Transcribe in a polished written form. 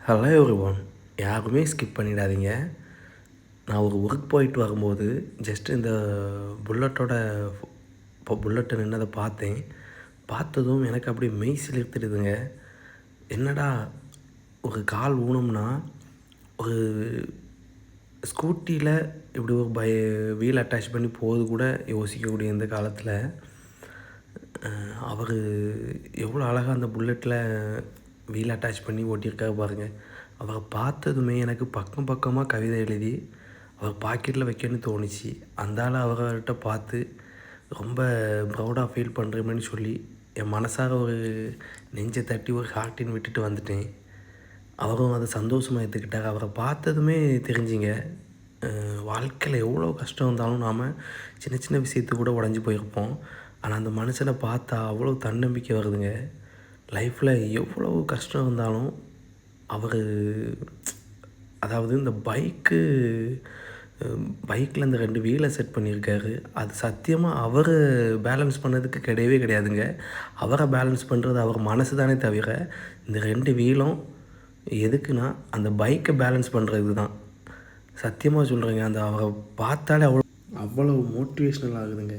Hello everyone, யாருமே skip பண்ணிடாதீங்க. நான் ஒரு ஒர்க் போயிட்டு வரும்போது ஜஸ்ட் இந்த புல்லட்டோட இப்போ புல்லட்டு நின்னதை பார்த்ததும் எனக்கு அப்படியே மெய் சிலிர்த்துடுதுங்க. என்னடா ஒரு கால் ஊனம்னா ஒரு ஸ்கூட்டியில் இப்படி ஒரு வீல் அட்டாச் பண்ணி போகிறது கூட யோசிக்கக்கூடிய இந்த காலத்தில் அவர் எவ்வளோ அழகாக அந்த புல்லட்டில் வீல் அட்டாச் பண்ணி ஓட்டியிருக்காரு பாருங்கள். அவரை பார்த்ததுமே எனக்கு பக்கம் பக்கமாக கவிதை எழுதி அவர் பாக்கெட்டில் வைக்கணும்னு தோணுச்சு. அந்த ஆள் அவர்கிட்ட பார்த்து ரொம்ப ப்ரௌடாக ஃபீல் பண்ணுறேன்னு சொல்லி என் மனசார ஒரு நெஞ்சை தட்டி ஒரு ஹார்ட்டின் விட்டுட்டு வந்துட்டேன். அவரும் அதை சந்தோஷமாக எடுத்துக்கிட்டார். அவரை பார்த்ததுமே தெரிஞ்சிங்க, வாழ்க்கையில் எவ்வளோ கஷ்டம் இருந்தாலும் நாம் சின்ன சின்ன விஷயத்துக்கு கூட உடஞ்சி போயிருப்போம். ஆனால் அந்த மனுஷனை பார்த்தா அவ்வளோ தன்னம்பிக்கை வருதுங்க. லைஃப்பில் எவ்வளோ கஷ்டம் இருந்தாலும் அவர், அதாவது இந்த பைக்கில் இந்த 2 வீலை செட் பண்ணியிருக்காரு. அது சத்தியமாக அவர் பேலன்ஸ் பண்ணதுக்கு கிடையவே கிடையாதுங்க. அவரை பேலன்ஸ் பண்ணுறது அவர் மனசு தானே தவிர, இந்த 2 வீலும் எதுக்குன்னா அந்த பைக்கை பேலன்ஸ் பண்ணுறதுக்கு தான். சத்தியமாக சொல்கிறேங்க, அந்த அவரை பார்த்தாலே அவ்வளோ மோட்டிவேஷ்னல் ஆகுதுங்க.